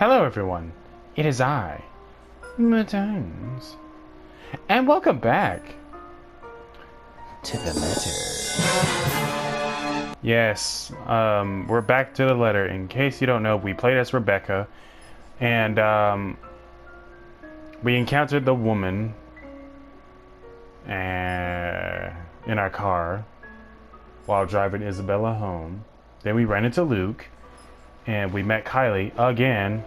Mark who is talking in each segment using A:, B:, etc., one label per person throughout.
A: Hello everyone, it is I, Matines, and welcome back to the letter. Yes, we're back to the letter. In case you don't know, we played as Rebecca, and we encountered the woman in our car while driving Isabella home. Then we ran into Luke, and we met Kylie again,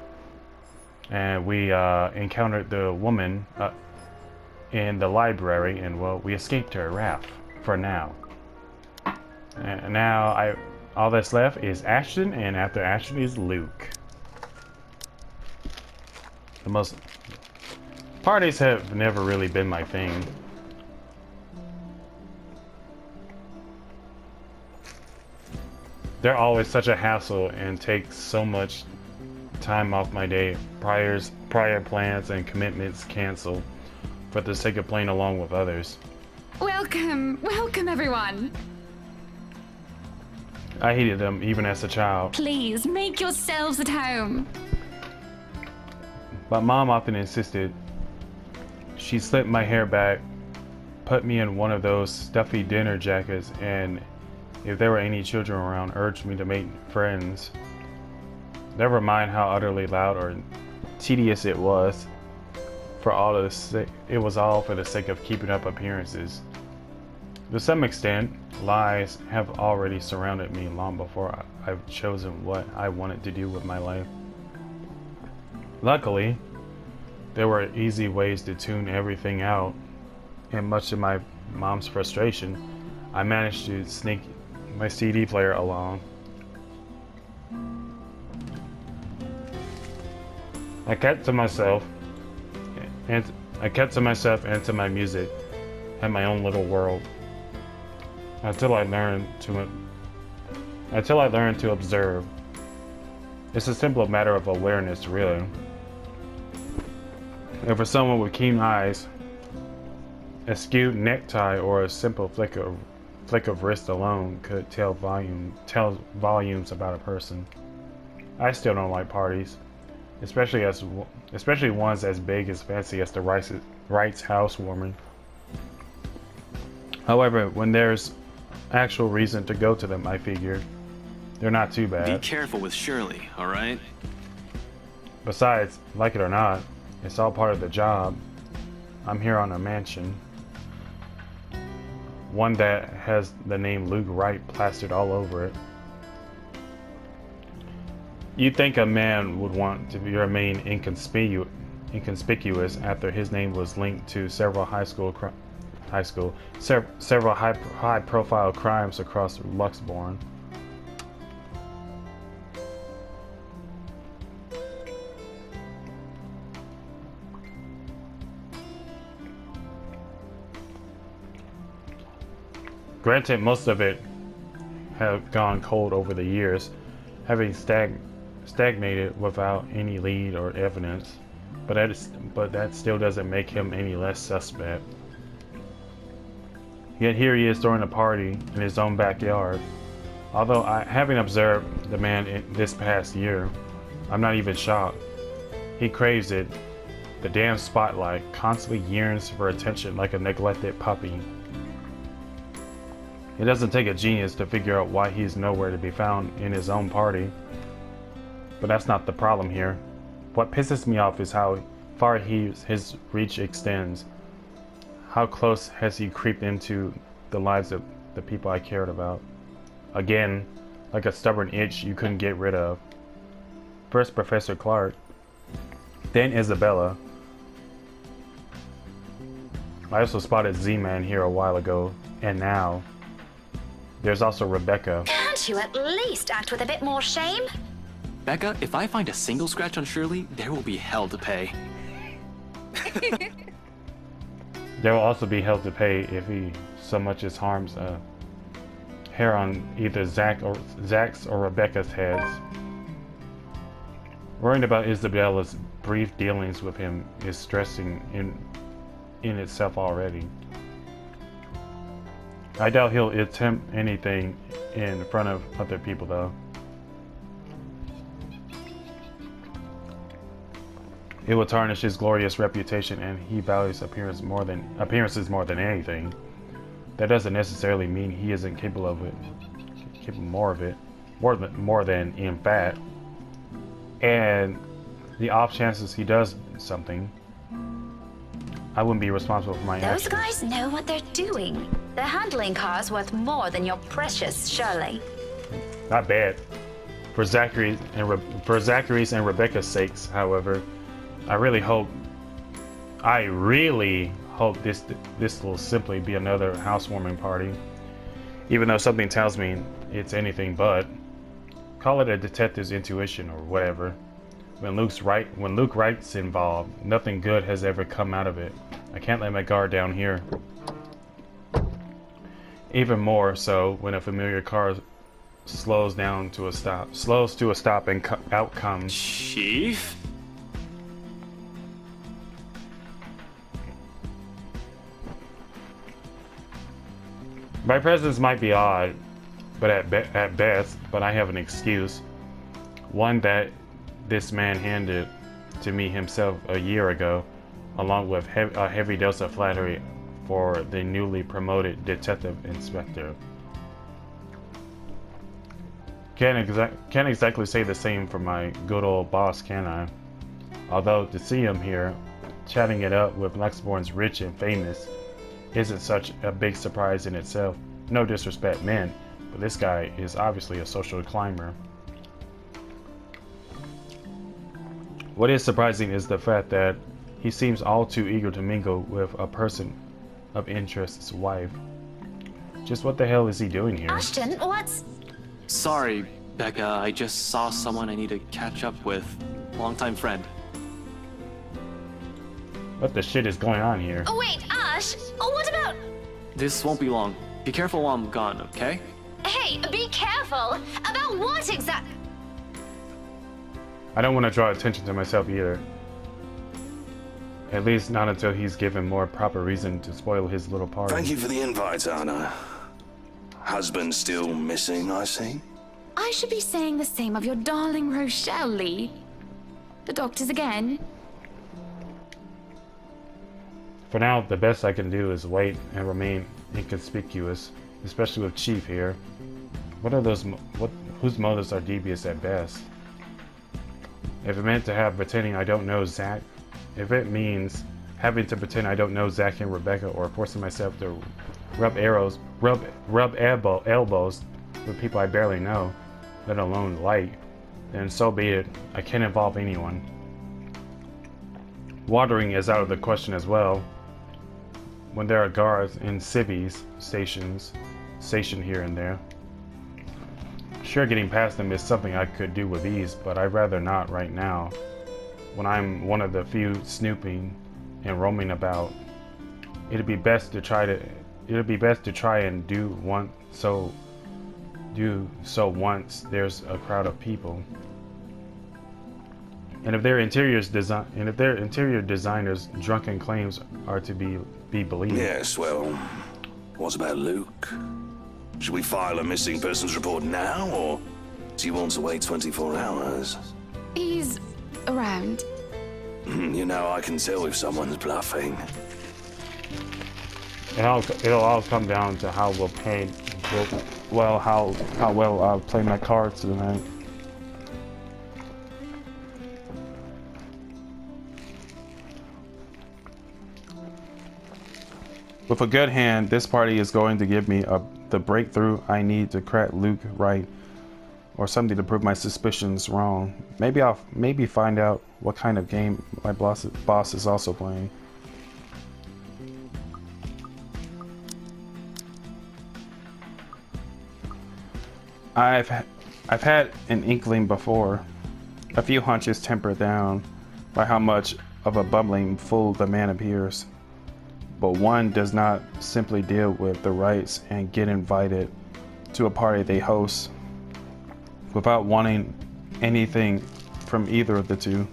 A: and we encountered the woman in the library, and well, we escaped her wrath for now. And now all that's left is Ashton, and after Ashton is Luke. Parties have never really been my thing. They're always such a hassle and take so much time off my day. Prior plans and commitments canceled for the sake of playing along with others.
B: Welcome everyone.
A: I hated them even as a child.
B: Please make yourselves at home.
A: But Mom often insisted. She slipped my hair back, put me in one of those stuffy dinner jackets, and if there were any children around, urged me to make friends. Never mind how utterly loud or tedious it was. It was all for the sake of keeping up appearances. To some extent, lies have already surrounded me long before I've chosen what I wanted to do with my life. Luckily, there were easy ways to tune everything out, and much to my mom's frustration, I managed to sneak my CD player along. I kept to myself and to my music, had my own little world, until I learned to observe. It's a simple matter of awareness, really. And for someone with keen eyes, a skewed necktie or a simple flick of wrist alone could tell volumes about a person. I still don't like parties, especially ones as big as fancy as the Wright's housewarming. However, when there's actual reason to go to them, I figure they're not too bad.
C: Be careful with Shirley, all right?
A: Besides, like it or not, it's all part of the job. I'm here on a mansion, one that has the name Luke Wright plastered all over it. You'd think a man would want to remain inconspicuous after his name was linked to several several high-profile crimes across Luxembourg. Granted, most of it have gone cold over the years, having stagnated without any lead or evidence, but that still doesn't make him any less suspect. Yet here he is throwing a party in his own backyard. Although having observed the man this past year, I'm not even shocked. He craves it. The damn spotlight, constantly yearns for attention like a neglected puppy. It doesn't take a genius to figure out why he's nowhere to be found in his own party. But that's not the problem here. What pisses me off is how far his reach extends. How close has he creeped into the lives of the people I cared about? Again, like a stubborn itch you couldn't get rid of. First Professor Clark, then Isabella. I also spotted Z-Man here a while ago, and now there's also Rebecca.
D: Can't you at least act with a bit more shame?
C: Becca, if I find a single scratch on Shirley, there will be hell to pay.
A: There will also be hell to pay if he so much as harms a hair on either Zach's or Rebecca's heads. Worrying about Isabella's brief dealings with him is stressing in itself already. I doubt he'll attempt anything in front of other people though. It will tarnish his glorious reputation, and he values appearances more than anything. That doesn't necessarily mean he isn't capable of it. Capable more than in fact. And the off chances he does something, I wouldn't be responsible for my
D: Those
A: actions.
D: guys know what they're doing. They're handling cars worth more than your precious Shirley.
A: Not bad. For Zachary's and Rebecca's sakes, however, I really hope this will simply be another housewarming party. Even though something tells me it's anything but. Call it a detective's intuition or whatever. When Luke Wright's involved, nothing good has ever come out of it. I can't let my guard down here. Even more so when a familiar car slows to a stop and out comes.
C: Chief?
A: My presence might be odd, but at best, but I have an excuse. One that this man handed to me himself a year ago, along with a heavy dose of flattery for the newly promoted detective inspector. Can't exactly say the same for my good old boss, can I? Although to see him here, chatting it up with Lexborn's rich and famous, isn't such a big surprise in itself. No disrespect meant, but this guy is obviously a social climber. What is surprising is the fact that he seems all too eager to mingle with a person of interest's wife. Just what the hell is he doing here?
D: Ashton, what's...
C: Sorry, Becca. I just saw someone I need to catch up with. Longtime friend.
A: What the shit is going on here?
D: Oh, wait, Ash! Oh, what about...
C: This won't be long. Be careful while I'm gone, okay?
D: Hey, be careful! About what exact...
A: I don't want to draw attention to myself either. At least not until he's given more proper reason to spoil his little party.
E: Thank you for the invite, Anna. Husband still missing, I see?
B: I should be saying the same of your darling Rochelle, Lee. The doctors again.
A: For now, the best I can do is wait and remain inconspicuous, especially with Chief here. Whose motives are devious at best? If it meant to have pretending I don't know Zach, if it means having to pretend I don't know Zach and Rebecca, or forcing myself to rub elbows with people I barely know, let alone like, then so be it. I can't involve anyone. Watering is out of the question as well, when there are guards and civvies stationed here and there. Sure, getting past them is something I could do with ease, but I'd rather not right now, when I'm one of the few snooping and roaming about. It'd be best to try and do so once there's a crowd of people. And if their interior designers' drunken claims are to be believed.
E: Yes, well, what about Luke? Should we file a missing persons report now, or do you want to wait 24 hours?
B: He's around.
E: You know, I can tell if someone's bluffing.
A: It'll all come down to how we'll play, how well I'll play my cards tonight. With a good hand, this party is going to give me the breakthrough I need to crack Luke right, or something to prove my suspicions wrong. Maybe find out what kind of game my boss is also playing. I've had an inkling before, a few hunches tempered down by how much of a bumbling fool the man appears. But one does not simply deal with the rights and get invited to a party they host without wanting anything from either of the two,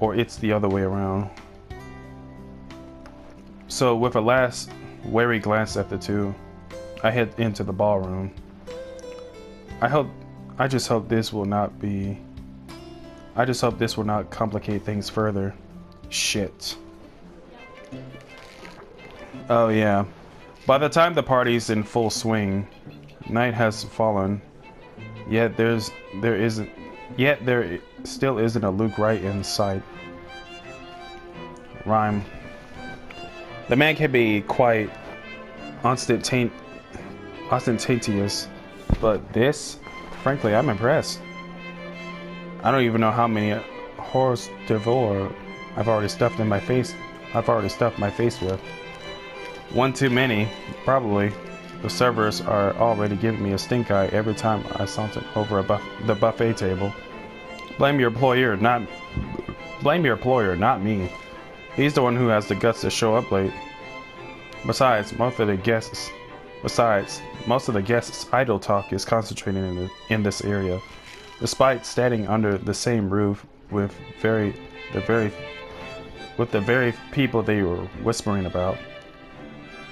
A: or it's the other way around. So with a last wary glance at the two, I head into the ballroom. I just hope this will not be I just hope this will not complicate things further. Shit. Oh yeah. By the time the party's in full swing, night has fallen. Yet there still isn't a Luke Wright in sight. Rhyme. The man can be quite ostentatious, but this, frankly, I'm impressed. I don't even know how many hors d'oeuvres I've already stuffed my face with. One too many, probably. The servers are already giving me a stink eye every time I saunter over the buffet table. Blame your employer, not me. He's the one who has the guts to show up late. Besides, most of the guests' idle talk is concentrated in this area. Despite standing under the same roof with the very people they were whispering about,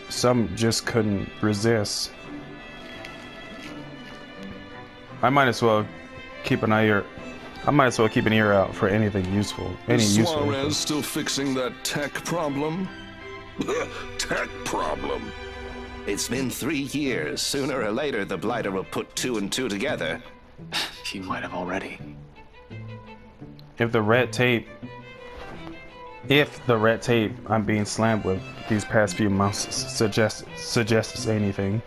A: some just couldn't resist. I might as well keep an ear out for anything useful.
E: Suarez still fixing that tech problem? Tech problem?
F: It's been 3 years. Sooner or later, the Blighter will put 2 and 2 together.
C: He might have already.
A: If the red tape I'm being slammed with these past few months suggests anything,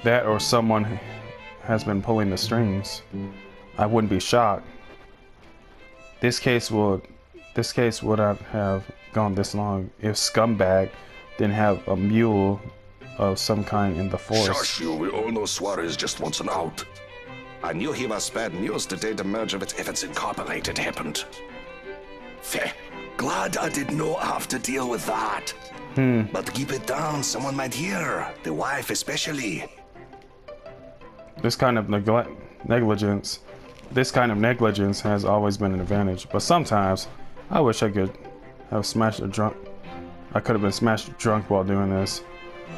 A: that or someone has been pulling the strings, I wouldn't be shocked. This case would not have gone this long if Scumbag didn't have a mule of some kind in the force.
E: Shush you, we all know Suarez just wants an out.
F: I knew he was bad news the day the merger with Evans Incorporated happened.
E: Feh, glad I did not have to deal with that. But keep it down, someone might hear. The wife especially.
A: This kind of negligence has always been an advantage, but sometimes I wish I could have been smashed drunk while doing this.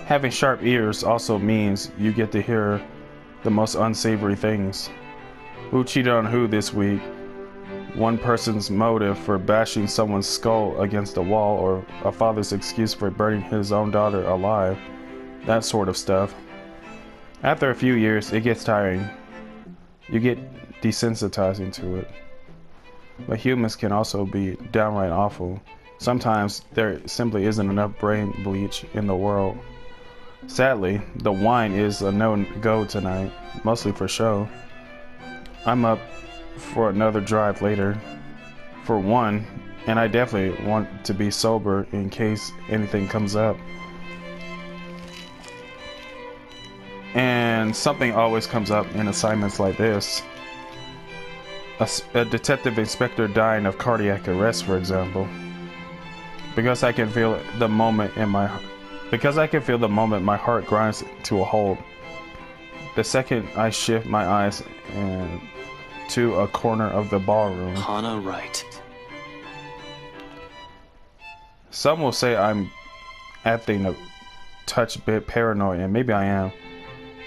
A: Having sharp ears also means you get to hear the most unsavory things. Who cheated on who this week? One person's motive for bashing someone's skull against a wall, or a father's excuse for burning his own daughter alive. That sort of stuff. After a few years, it gets tiring. You get desensitizing to it. But humans can also be downright awful. Sometimes there simply isn't enough brain bleach in the world. Sadly, the wine is a no-go tonight, mostly for show. I'm up for another drive later, for one, and I definitely want to be sober in case anything comes up. And something always comes up in assignments like this. A detective inspector dying of cardiac arrest, for example. Because I can feel the moment my heart grinds to a halt. The second I shift my eyes to a corner of the ballroom.
C: Hannah Wright.
A: Some will say I'm acting a touch bit paranoid, and maybe I am.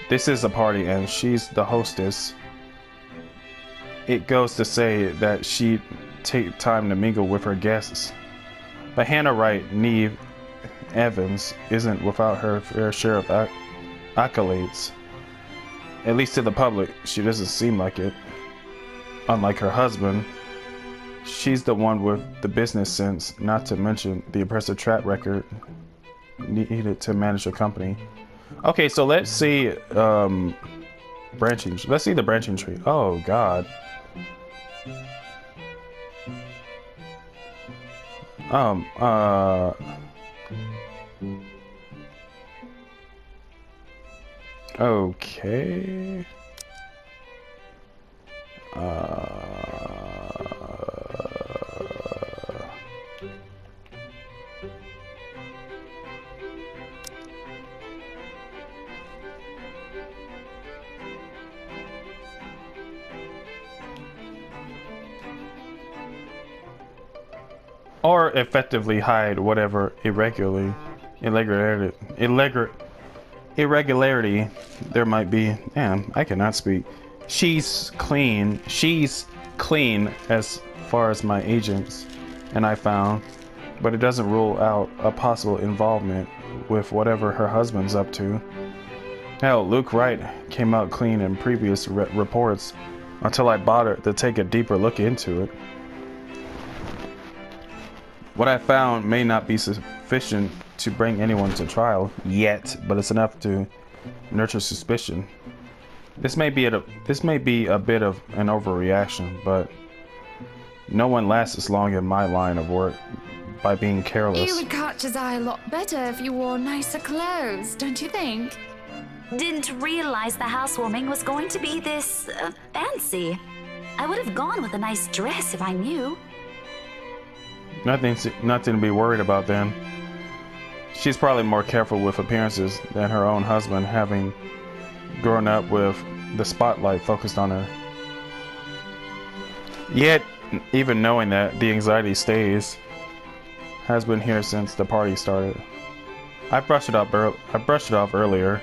A: This is a party and she's the hostess. It goes to say that she'd take time to mingle with her guests. But Hannah Wright, Neve Evans, isn't without her fair share of accolades. At least to the public, she doesn't seem like it. Unlike her husband, she's the one with the business sense, not to mention the impressive track record needed to manage a company. Okay, so let's see branching. Let's see the branching tree. Oh God. Okay. Or effectively hide whatever irregularity there might be. Damn, I cannot speak. She's clean. She's clean as far as my agents and I found, but it doesn't rule out a possible involvement with whatever her husband's up to. Hell, Luke Wright came out clean in previous reports until I bothered to take a deeper look into it. What I found may not be sufficient to bring anyone to trial yet, but it's enough to nurture suspicion. This may be a bit of an overreaction, but no one lasts as long in my line of work by being careless.
B: You would catch his eye a lot better if you wore nicer clothes, don't you think?
D: Didn't realize the housewarming was going to be this fancy. I would have gone with a nice dress if I knew.
A: Nothing to be worried about then. She's probably more careful with appearances than her own husband, having grown up with the spotlight focused on her. Yet, even knowing that, the anxiety stays. Has been here since the party started. I brushed it off earlier.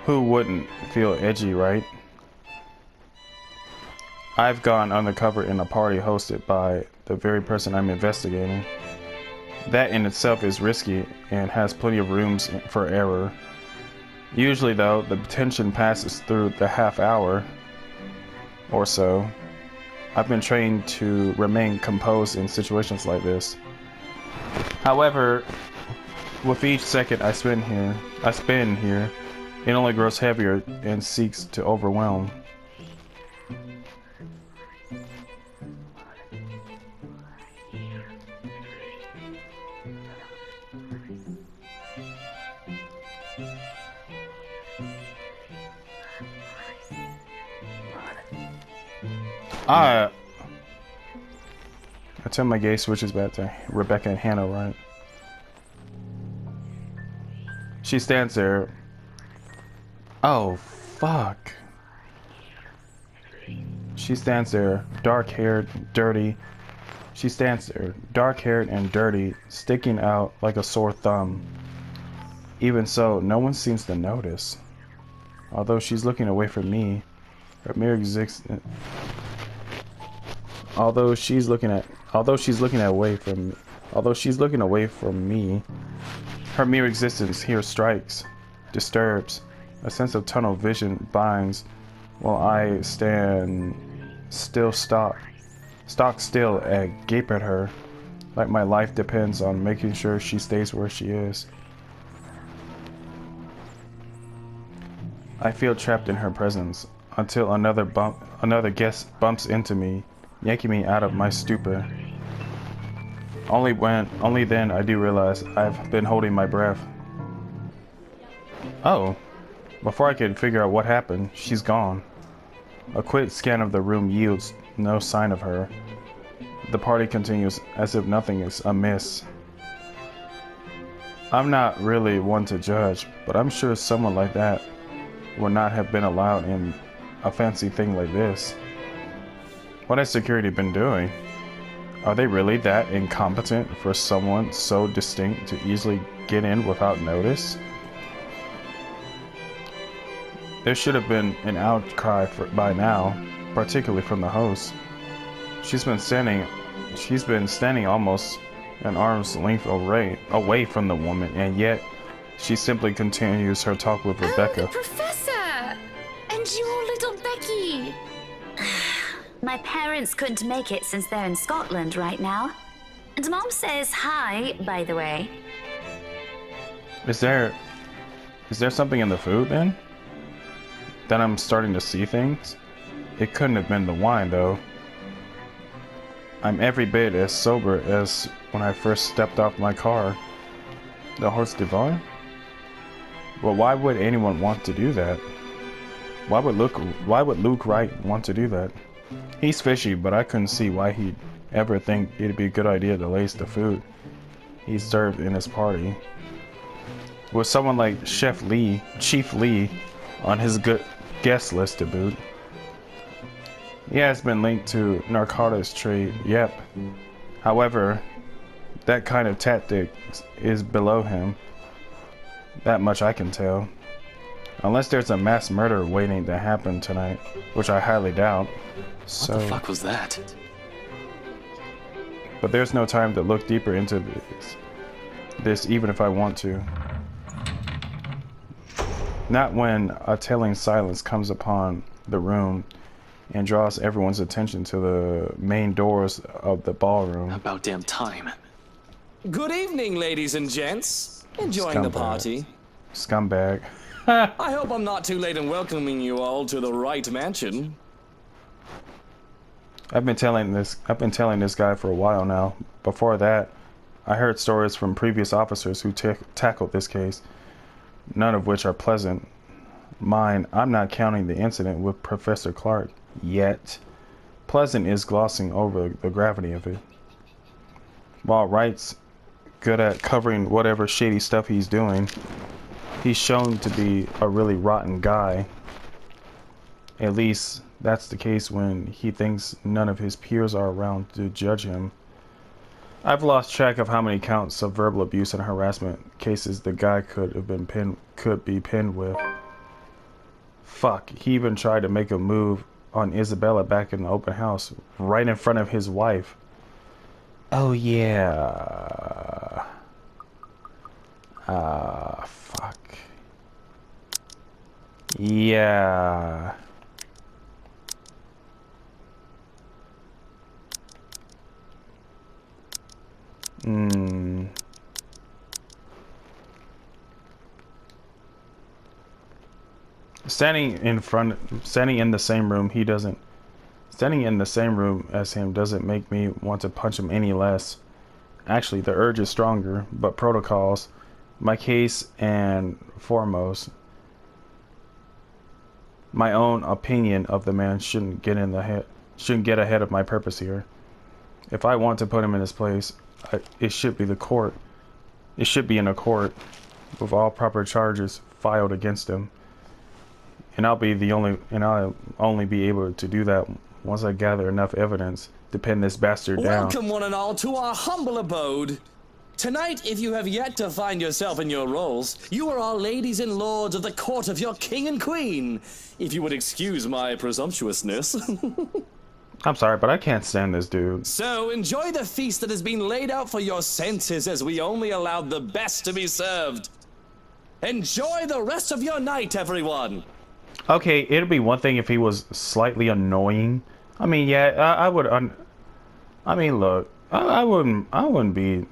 A: Who wouldn't feel edgy, right? I've gone undercover in a party hosted by the very person I'm investigating. That in itself is risky and has plenty of rooms for error. Usually though, the tension passes through the half hour or so. I've been trained to remain composed in situations like this. However, with each second I spend here, it only grows heavier and seeks to overwhelm. I tell my gaze switches back to Rebecca and Hannah, right? She stands there. Oh, fuck. She stands there, dark-haired, dirty. She stands there, dark-haired and dirty, sticking out like a sore thumb. Even so, no one seems to notice. Although she's looking away from me, her mere existence. Although she's looking away from me, her mere existence here strikes, disturbs. A sense of tunnel vision binds while I stand stock still and gape at her, like my life depends on making sure she stays where she is. I feel trapped in her presence until another guest bumps into me, yanking me out of my stupor. Only then I do realize I've been holding my breath. Oh, before I could figure out what happened, she's gone. A quick scan of the room yields no sign of her. The party continues as if nothing is amiss. I'm not really one to judge, but I'm sure someone like that would not have been allowed in a fancy thing like this. What has security been doing? Are they really that incompetent for someone so distinct to easily get in without notice? There should have been an outcry by now, particularly from the host. She's been standing almost an arm's length away from the woman, and yet she simply continues her talk with Rebecca.
B: Oh, the professor! And your little Becky!
D: My parents couldn't make it since they're in Scotland right now. And Mom says hi, by the way.
A: Is there something in the food then? That I'm starting to see things? It couldn't have been the wine though. I'm every bit as sober as when I first stepped off my car. The horse divine? Well, why would anyone want to do that? Why would Luke Wright want to do that? He's fishy, but I couldn't see why he'd ever think it'd be a good idea to lace the food he served in his party. With someone like Chief Lee, on his good guest list to boot. He has been linked to narcotics trade, yep. However, that kind of tactic is below him. That much I can tell. Unless there's a mass murder waiting to happen tonight, which I highly doubt.
C: What the fuck was that?
A: But there's no time to look deeper into this even if I want to. Not when a telling silence comes upon the room and draws everyone's attention to the main doors of the ballroom.
C: About damn time.
G: Good evening, ladies and gents. Enjoying the party?
A: Scumbag.
G: I hope I'm not too late in welcoming you all to the right mansion.
A: I've been telling this guy for a while now. Before that, I heard stories from previous officers who tackled this case, none of which are pleasant. Mine, I'm not counting the incident with Professor Clark yet. Pleasant is glossing over the gravity of it. While Wright's good at covering whatever shady stuff he's doing, he's shown to be a really rotten guy. At least that's the case when he thinks none of his peers are around to judge him. I've lost track of how many counts of verbal abuse and harassment cases the guy could be pinned with. Fuck, he even tried to make a move on Isabella back in the open house, right in front of his wife. Oh yeah. Fuck. Yeah. Standing in the same room as him doesn't make me want to punch him any less. Actually, the urge is stronger, but protocols, my case and foremost, my own opinion of the man shouldn't get ahead of my purpose here. If I want to put him in his place, it should be the court. It should be in a court with all proper charges filed against him. And I'll only be able to do that once I gather enough evidence to pin this bastard down.
G: Welcome one and all to our humble abode. Tonight, if you have yet to find yourself in your roles, you are all ladies and lords of the court of your king and queen. If you would excuse my presumptuousness.
A: I'm sorry, but I can't stand this dude.
G: So enjoy the feast that has been laid out for your senses, as we only allowed the best to be served. Enjoy the rest of your night, everyone.
A: Okay, it'd be one thing if he was slightly annoying. I mean, yeah, I would. I mean, look, I wouldn't be.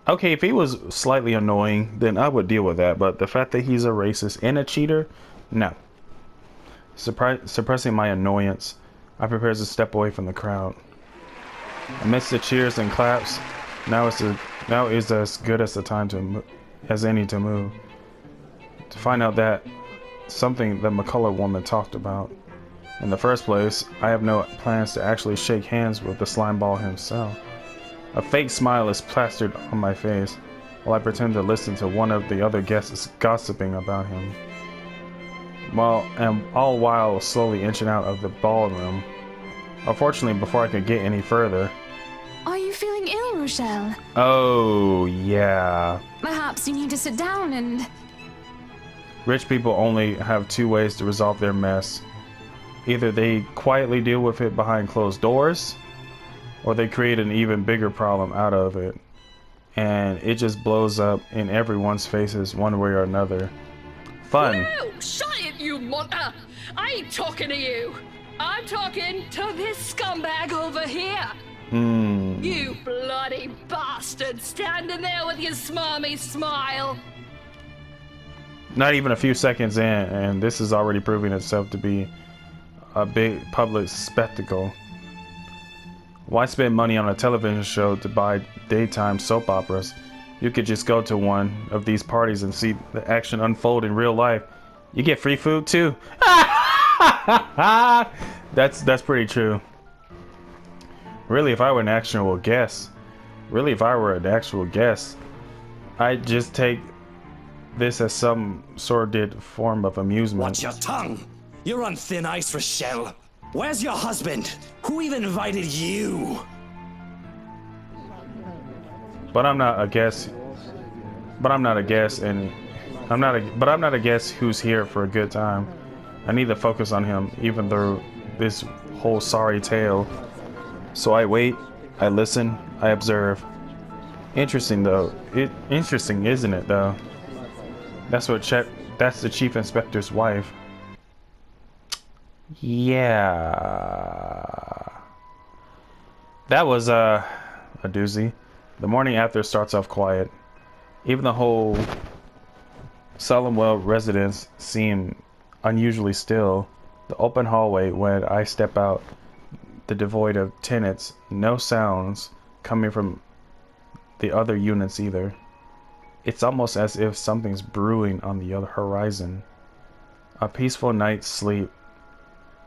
A: Okay, if he was slightly annoying, then I would deal with that. But the fact that he's a racist and a cheater, no. Suppressing my annoyance, I prepare to step away from the crowd. Amidst the cheers and claps, now is as good as the time as any to move. To find out that something the McCullough woman talked about. In the first place, I have no plans to actually shake hands with the slimeball himself. A fake smile is plastered on my face while I pretend to listen to one of the other guests gossiping about him. All while slowly inching out of the ballroom. Unfortunately, before I could get any further...
B: Are you feeling ill, Rochelle?
A: Oh, yeah.
B: Perhaps you need to sit down and...
A: Rich people only have two ways to resolve their mess. Either they quietly deal with it behind closed doors, or they create an even bigger problem out of it. And it just blows up in everyone's faces one way or another. Fun.
H: No! Shut it, you monster! I ain't talking to you! I'm talking to this scumbag over here! You bloody bastard, standing there with your smarmy smile!
A: Not even a few seconds in, and this is already proving itself to be a big public spectacle. Why spend money on a television show to buy daytime soap operas? You could just go to one of these parties and see the action unfold in real life. You get free food too. That's pretty true. Really, if I were an actual guest, I'd just take this as some sordid form of amusement.
G: Watch your tongue. You're on thin ice, Rochelle. Where's your husband? Who even invited you?
A: But I'm not a guest. And I'm not a guest who's here for a good time. I need to focus on him, even through this whole sorry tale. So I wait, I listen, I observe. Interesting though. Interesting, isn't it though? That's the chief inspector's wife. Yeah. That was a doozy. The morning after starts off quiet. Even the whole Solemnwell residence seemed unusually still. The open hallway when I step out, the devoid of tenants, no sounds coming from the other units either. It's almost as if something's brewing on the other horizon. A peaceful night's sleep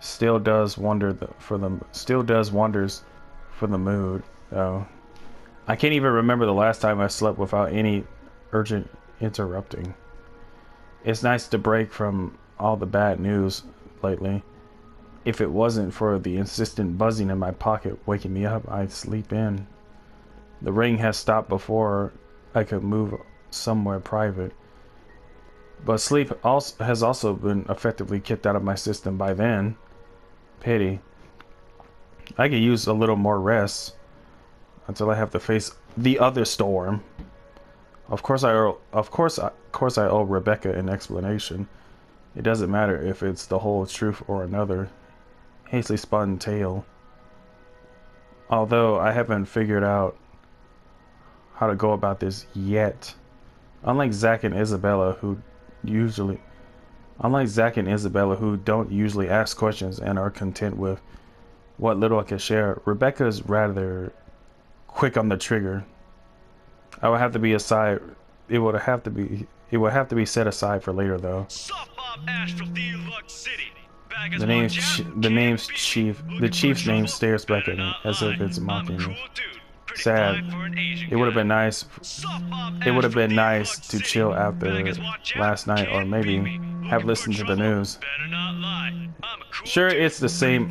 A: still does wonders for the mood, though. I can't even remember the last time I slept without any urgent interrupting. It's nice to break from all the bad news lately. If it wasn't for the insistent buzzing in my pocket waking me up, I'd sleep in. The ring has stopped before I could move somewhere private. But sleep has also been effectively kicked out of my system by then. Pity. I could use a little more rest until I have to face the other storm. Of course I owe Rebecca an explanation. It doesn't matter if it's the whole truth or another hastily spun tale. Although I haven't figured out how to go about this yet. Unlike Zach and Isabella who don't usually ask questions and are content with what little I can share, Rebecca is rather quick on the trigger. I would have to be aside. It would have to be set aside for later though. The chief's name stares back at me as if it's mocking me. Sad. It would have been nice. It would have been nice to chill after last night, or maybe have listened to the news. Sure, it's the same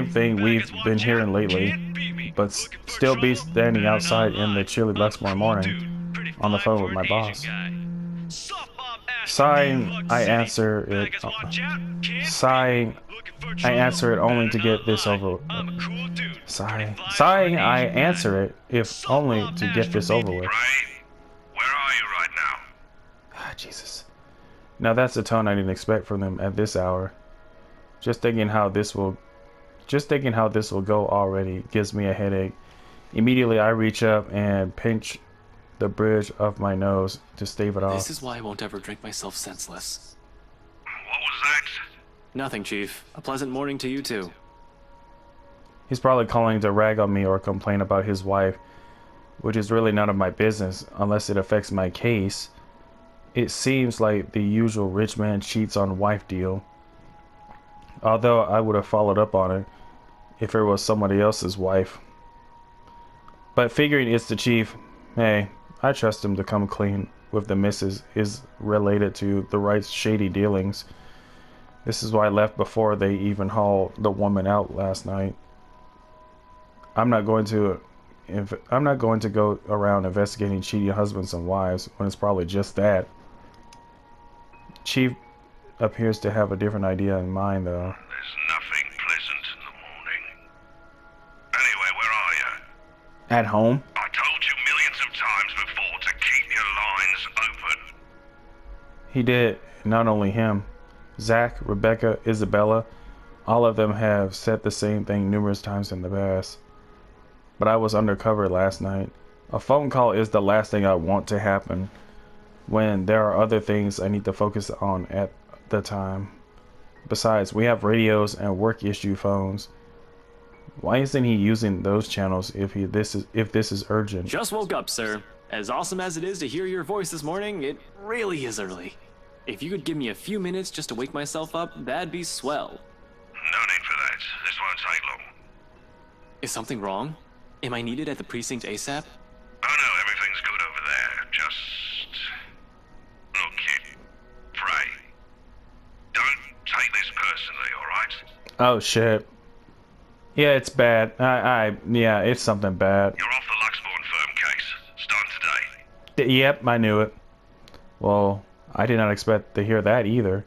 A: thing we've been hearing lately, but still be standing outside in the chilly Luxmore morning on the phone with my boss. Sighing, I answer it only to get this over. Sighing, I answer it if only to get this over with.
E: Where are you right now?
A: Ah, Jesus. Now that's the tone I didn't expect from them at this hour. Just thinking how this will go already gives me a headache. Immediately I reach up and pinch the bridge of my nose to stave it off.
C: This is why I won't ever drink myself senseless.
E: What was that?
C: Nothing, Chief. A pleasant morning to you too.
A: He's probably calling to rag on me or complain about his wife, which is really none of my business unless it affects my case. It seems like the usual rich man cheats on wife deal. Although I would have followed up on it if it was somebody else's wife. But figuring it's the chief, hey, I trust him to come clean with the missus is related to the Wright's shady dealings. This is why I left before they even hauled the woman out last night. I'm not going to go around investigating cheating husbands and wives when it's probably just that. Chief appears to have a different idea in mind, though.
E: There's nothing pleasant in the morning. Anyway, where are you?
A: At home?
E: I told you millions of times before to keep your lines open.
A: He did. Not only him. Zach, Rebecca, Isabella, all of them have said the same thing numerous times in the past. But I was undercover last night. A phone call is the last thing I want to happen when there are other things I need to focus on at the time. Besides, we have radios and work issue phones. Why isn't he using those channels if this is urgent?
C: Just woke up, sir. As awesome as it is to hear your voice this morning, it really is early. If you could give me a few minutes just to wake myself up, that'd be swell.
E: No need for that. This won't take long.
C: Is something wrong? Am I needed at the precinct ASAP?
E: Oh no, everything's good over there. Just... Look, kid. Pray. Don't take this personally, alright?
A: Oh shit. Yeah, it's bad. Yeah, it's something bad.
E: You're off the Luxmore firm case. Starting today.
A: Yep, I knew it. Well, I did not expect to hear that either.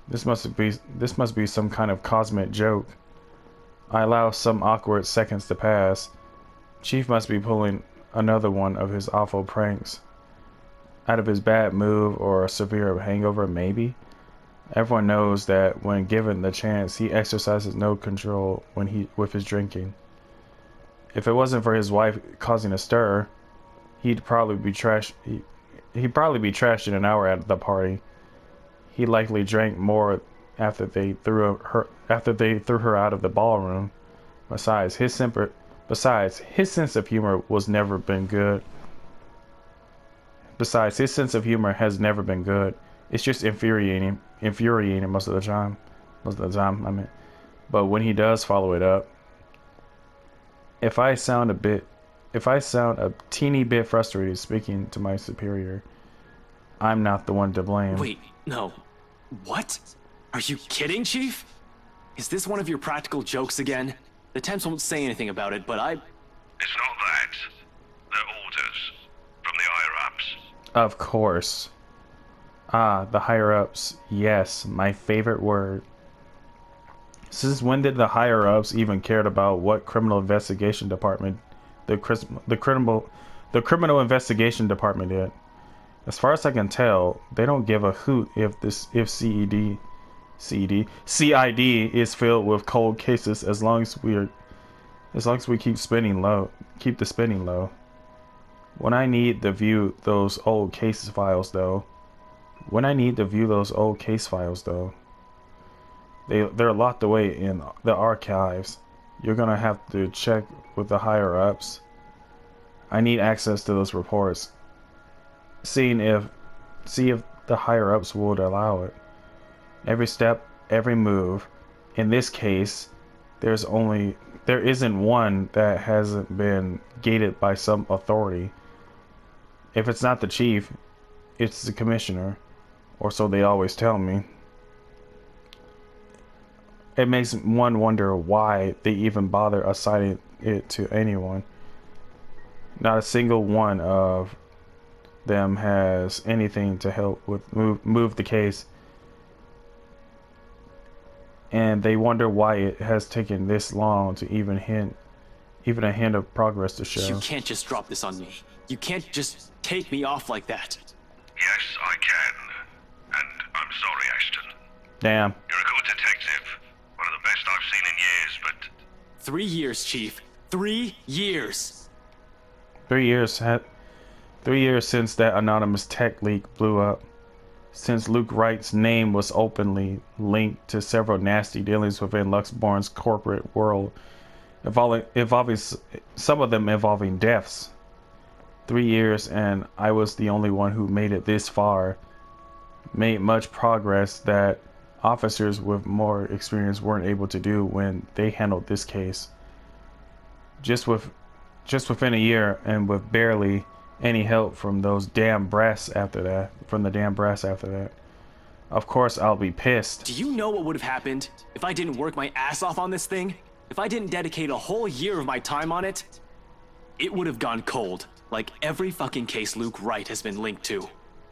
A: This must be some kind of cosmic joke. I allow some awkward seconds to pass. Chief must be pulling another one of his awful pranks. Out of his bad move or a severe hangover, maybe? Everyone knows that when given the chance, he exercises no control with his drinking. If it wasn't for his wife causing a stir, he'd probably be trashed in an hour at the party. He likely drank more after they threw her out of the ballroom. Besides, his sense of humor has never been good. It's just infuriating most of the time. But when he does follow it up, if I sound a teeny bit frustrated speaking to my superior, I'm not the one to blame.
C: Wait, no. What? Are you kidding, Chief? Is this one of your practical jokes again? The temps won't say anything about it, but
E: It's not that. They're orders. From the higher-ups.
A: Of course. Ah, the higher-ups. Yes, my favorite word. Since when did the higher-ups even cared about what criminal investigation department the criminal investigation department did? As far as I can tell, they don't give a hoot if CID is filled with cold cases as long as we keep the spinning low. When I need to view those old case files though, they're locked away in the archives. You're gonna have to check with the higher ups. I need access to those reports. See if the higher ups would allow it. Every step, every move. In this case, there isn't one that hasn't been gated by some authority. If it's not the chief, it's the commissioner, or so they always tell me. It makes one wonder why they even bother assigning it to anyone. Not a single one of them has anything to help with move the case, and they wonder why it has taken this long to even a hint of progress to show.
C: you can't just drop this on me. You can't just take me off like that.
E: Yes, I can. And I'm sorry, Ashton.
A: Damn.
E: You're a good detective. One of the best I've seen in years, but
C: 3 years, Chief. 3 years.
A: 3 years. 3 years since that anonymous tech leak blew up. Since Luke Wright's name was openly linked to several nasty dealings within Luxborn's corporate world, involving some of them involving deaths. 3 years, and I was the only one who made it this far. Made much progress that officers with more experience weren't able to do when they handled this case. Just within a year, and with barely any help from those damn brass after that. Of course I'll be pissed.
C: Do you know what would have happened if I didn't work my ass off on this thing? If I didn't dedicate a whole year of my time on it? It would have gone cold, like every fucking case Luke Wright has been linked to.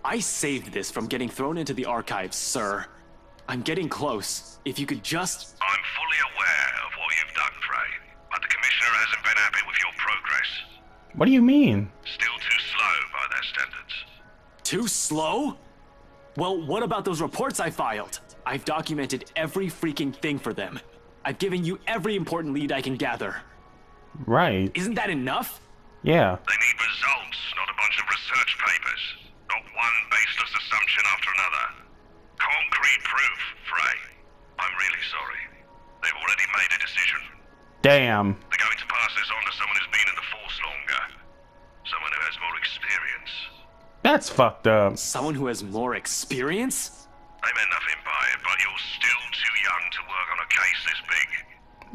C: I saved this from getting thrown into the archives, sir. I'm getting close. If you could just...
E: I'm fully aware of what you've done, Frey. But the Commissioner hasn't been happy with your progress.
A: What do you mean?
E: Still too slow by their standards.
C: Too slow? Well, what about those reports I filed? I've documented every freaking thing for them. I've given you every important lead I can gather.
A: Right.
C: Isn't that enough?
A: Yeah.
E: They need results, not a bunch of research papers. Not one baseless assumption after another. Concrete proof, Frey. I'm really sorry. They've already made a decision.
A: Damn.
E: They're going to pass this on to someone who's been in the force longer. Someone who has more experience.
A: That's fucked up.
C: Someone who has more experience?
E: They meant nothing by it, but you're still too young to work on a case this big.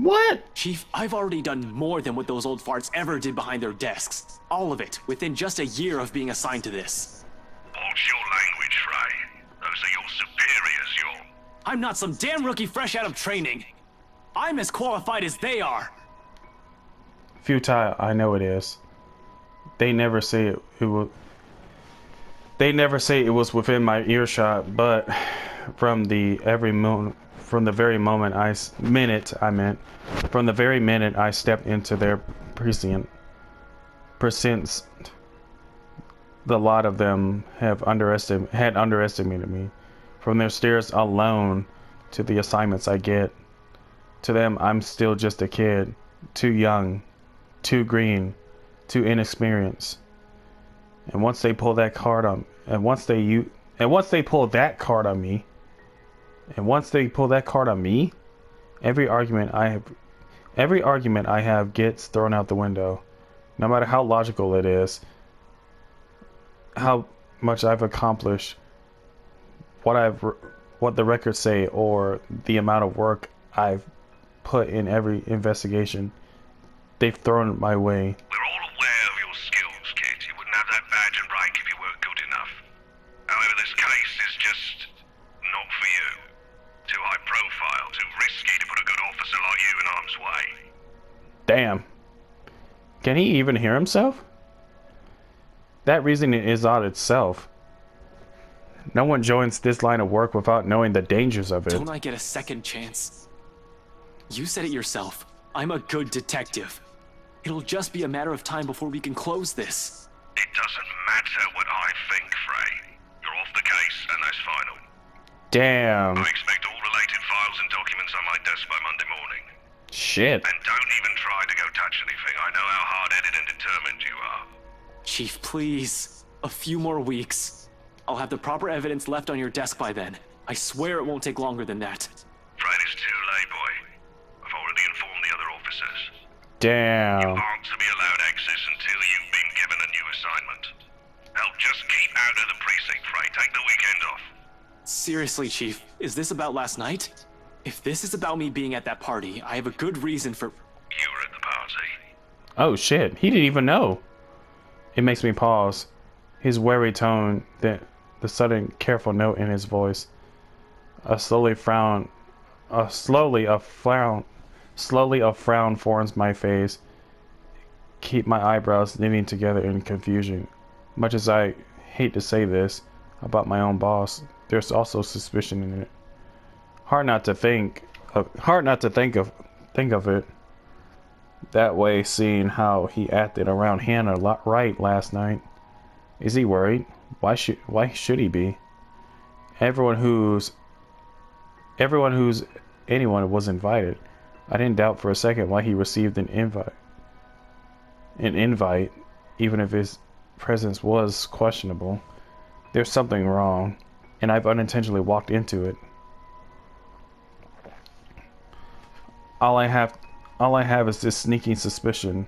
A: What?
C: Chief, I've already done more than what those old farts ever did behind their desks. All of it, within just a year of being assigned to this.
E: Watch your language, Frey. Those are your superiors,
C: I'm not some damn rookie fresh out of training. I'm as qualified as they are.
A: Futile, I know it is. They never say it will. They never say it was within my earshot, but from the very minute I stepped into their precinct, the lot of them had underestimated me. From their stares alone to the assignments I get, to them I'm still just a kid, too young, too green, too inexperienced. And once they pull that card on, once they pull that card on me, every argument I have gets thrown out the window, no matter how logical it is, how much I've accomplished, what the records say, or the amount of work I've put in every investigation they've thrown it my way.
E: We're all aware of your skills, kid. You wouldn't have that badge and rank if you weren't good enough. However, this case is just not for you. Too high profile, too risky to put a good officer like you in harm's way.
A: Damn. Can he even hear himself? That reasoning is odd itself. No one joins this line of work without knowing the dangers of it.
C: Don't I get a second chance? You said it yourself. I'm a good detective. It'll just be a matter of time before we can close this.
E: It doesn't matter what I think, Frey. You're off the case, and that's final.
A: Damn.
E: I expect all related files and documents on my desk by Monday morning.
A: Shit.
E: And don't even try to go touch anything. I know how hard-headed and determined you are.
C: Chief, please. A few more weeks. I'll have the proper evidence left on your desk by then. I swear it won't take longer than that.
E: Fred, it's too late, boy. I've already informed the other officers.
A: Damn.
E: You aren't to be allowed access until you've been given a new assignment. Hell, just keep out of the precinct, Frey. Take the weekend off.
C: Seriously, Chief, is this about last night? If this is about me being at that party, I have a good reason for...
E: You were at the party.
A: Oh shit, he didn't even know. It makes me pause. His wary tone, the sudden careful note in his voice. Slowly a frown forms my face. Keep my eyebrows knitting together in confusion. Much as I hate to say this about my own boss, there's also suspicion in it. Hard not to think of it that way, seeing how he acted around Hannah right last night. Is he worried? Why should he be? Anyone was invited. I didn't doubt for a second why he received an invite, even if his presence was questionable. There's something wrong, and I've unintentionally walked into it. All I have is this sneaking suspicion,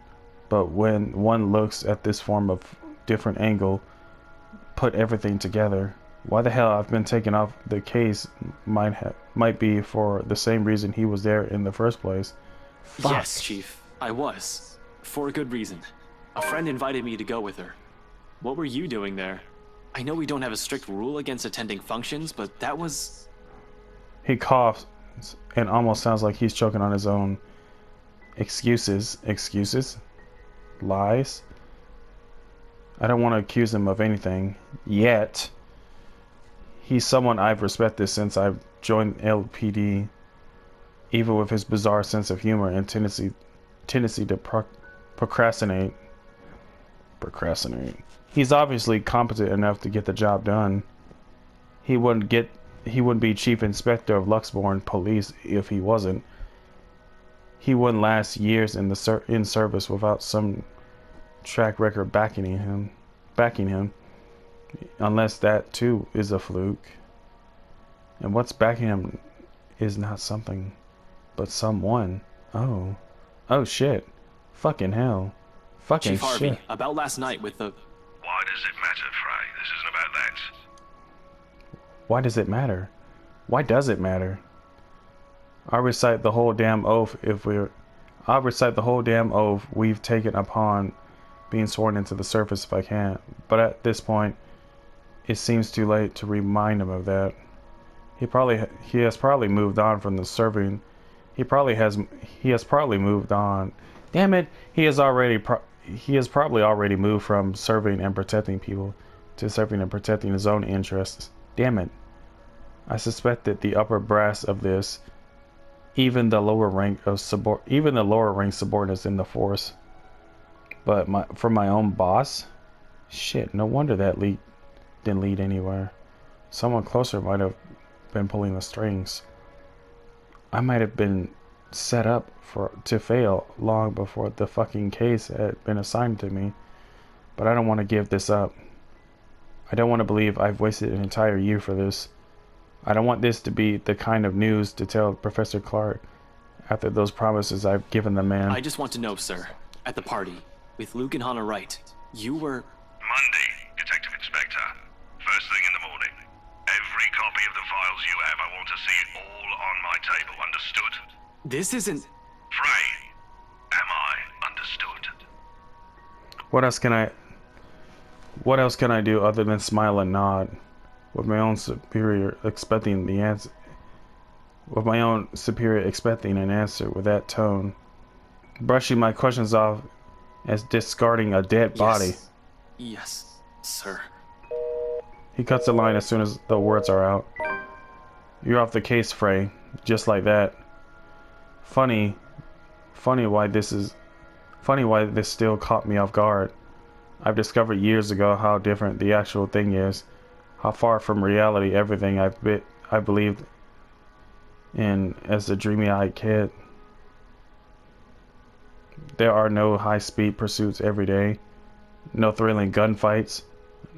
A: but when one looks at this from a different angle, put everything together, why the hell I've been taken off the case might be for the same reason he was there in the first place. Fuck.
C: Yes, Chief, I was. For a good reason. A friend invited me to go with her. What were you doing there? I know we don't have a strict rule against attending functions, but that was...
A: He coughs and almost sounds like he's choking on his own. Excuses? Lies? I don't want to accuse him of anything, yet. He's someone I've respected since I've joined LPD, even with his bizarre sense of humor and tendency to procrastinate. He's obviously competent enough to get the job done. He wouldn't be Chief Inspector of Luxborn Police if he wasn't. He wouldn't last years in service without some track record backing him, unless that too is a fluke. And what's backing him is not something, but someone. Oh shit! Fucking hell! Fucking
C: Chief Harvey,
A: shit!
C: about last night with the...
E: Why does it matter, Frey? This isn't about that.
A: Why does it matter? Why does it matter? I'll recite the whole damn oath we've taken upon being sworn into the service if I can. But at this point, it seems too late to remind him of that. He has probably moved on from the serving. He has probably moved on. Damn it! He has probably already moved from serving and protecting people to serving and protecting his own interests. Damn it. I suspected the upper brass of this, even the lower rank subordinates in the force. But for my own boss? Shit, no wonder that lead didn't lead anywhere. Someone closer might have been pulling the strings. I might have been set up to fail long before the fucking case had been assigned to me. But I don't want to give this up. I don't want to believe I've wasted an entire year for this. I don't want this to be the kind of news to tell Professor Clark after those promises I've given the man.
C: I just want to know, sir, at the party, with Luke and Hannah Wright, you were...
E: Monday, Detective Inspector. First thing in the morning. Every copy of the files you have, I want to see it all on my table, understood?
C: This isn't...
E: Frey, am I understood?
A: What else can I do other than smile and nod, with my own superior expecting the answer, an answer with that tone, brushing my questions off as discarding a dead body.
C: Yes, sir.
A: He cuts the line as soon as the words are out. You're off the case, Frey. Just like that. Funny why this still caught me off guard. I've discovered years ago how different the actual thing is, how far from reality everything I believed in as a dreamy-eyed kid. There are no high-speed pursuits every day, no thrilling gunfights,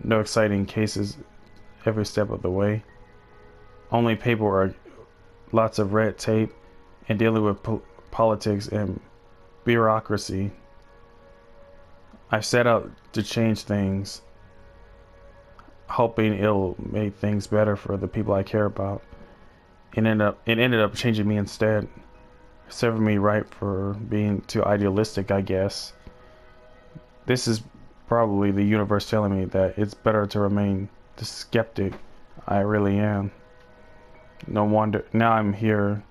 A: no exciting cases every step of the way. Only paperwork, lots of red tape, and dealing with politics and bureaucracy. I set out to change things, hoping it'll make things better for the people I care about. It ended up changing me instead, serving me right for being too idealistic, I guess. This is probably the universe telling me that it's better to remain the skeptic I really am. No wonder now I'm here.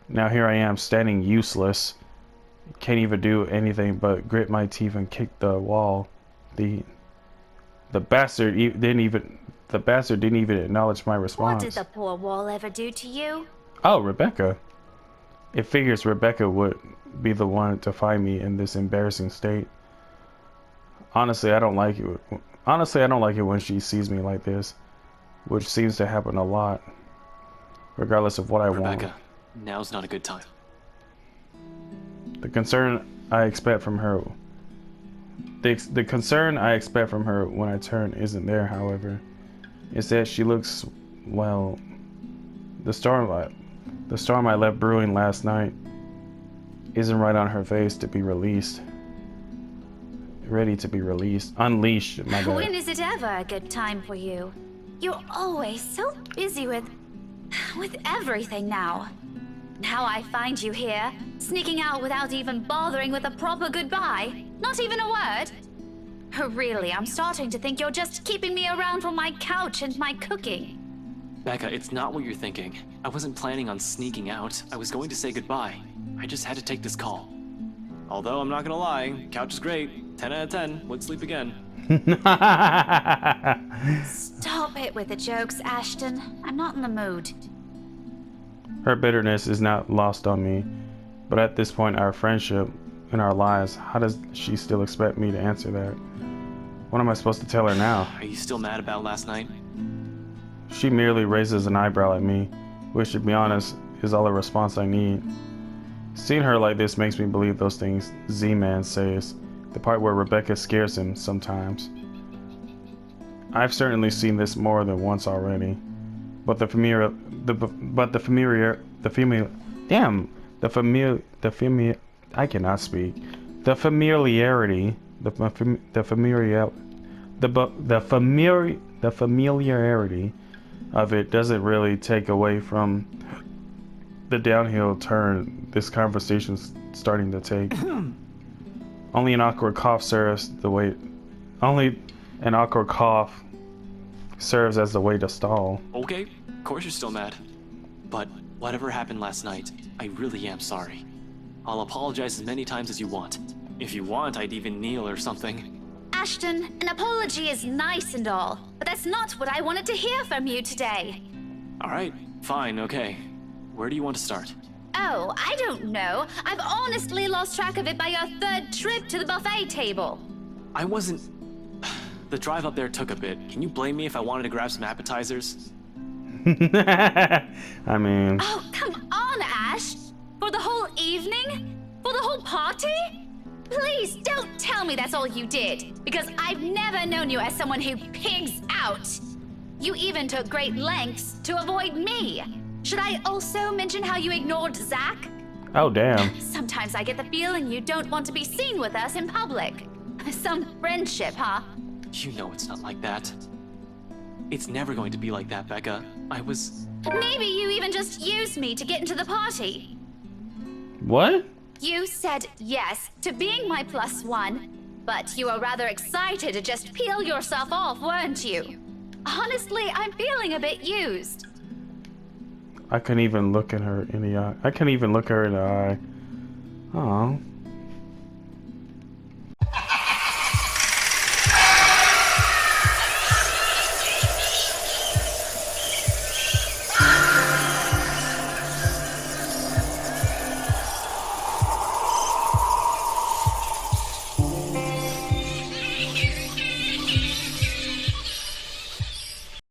A: Now here I am standing useless. Can't even do anything but grit my teeth and kick the wall. The bastard didn't even acknowledge my response.
D: What did the poor wall ever do to you?
A: Oh, Rebecca. It figures Rebecca would be the one to find me in this embarrassing state. Honestly, I don't like it. Honestly, I don't like it when she sees me like this, which seems to happen a lot, regardless of what I want.
C: Rebecca, now's not a good time.
A: The concern I expect from her when I turn isn't there, however. It's that she looks, well, the storm I left brewing last night isn't right on her face to be released. Ready to be released. Unleashed, my bad.
D: When is it ever a good time for you? You're always so busy with everything now. Now I find you here, sneaking out without even bothering with a proper goodbye. Not even a word. Really, I'm starting to think you're just keeping me around for my couch and my cooking.
C: Becca, it's not what you're thinking. I wasn't planning on sneaking out. I was going to say goodbye. I just had to take this call. Although, I'm not gonna lie, couch is great. 10 out of 10, would sleep again.
D: Stop it with the jokes, Ashton. I'm not in the mood.
A: Her bitterness is not lost on me, but at this point our friendship and our lives, how does she still expect me to answer that? What am I supposed to tell her now?
C: Are you still mad about last night?
A: She merely raises an eyebrow at me, which, to be honest, is all the response I need. Seeing her like this makes me believe those things Z-Man says, the part where Rebecca scares him sometimes. I've certainly seen this more than once already, but the familiarity of it doesn't really take away from the downhill turn this conversation's starting to take. Only an awkward cough serves as the way to stall.
C: Okay, of course you're still mad. But whatever happened last night, I really am sorry. I'll apologize as many times as you want. If you want, I'd even kneel or something.
D: Ashton, an apology is nice and all, but that's not what I wanted to hear from you today.
C: Alright, fine, okay. Where do you want to start?
D: Oh, I don't know. I've honestly lost track of it by your third trip to the buffet table.
C: I wasn't... The drive up there took a bit. Can you blame me if I wanted to grab some appetizers?
A: I mean...
D: Oh, come on, Ash! For the whole evening? For the whole party? Please don't tell me that's all you did, because I've never known you as someone who pigs out. You even took great lengths to avoid me. Should I also mention how you ignored Zach?
A: Oh, damn.
D: Sometimes I get the feeling you don't want to be seen with us in public. Some friendship, huh?
C: You know it's not like that. It's never going to be like that, Becca. I was...
D: Maybe you even just used me to get into the party.
A: What?
D: You said yes to being my +1, but you were rather excited to just peel yourself off, weren't you? Honestly, I'm feeling a bit used.
A: I couldn't even look at her in the eye. I couldn't even look her in the eye. Oh.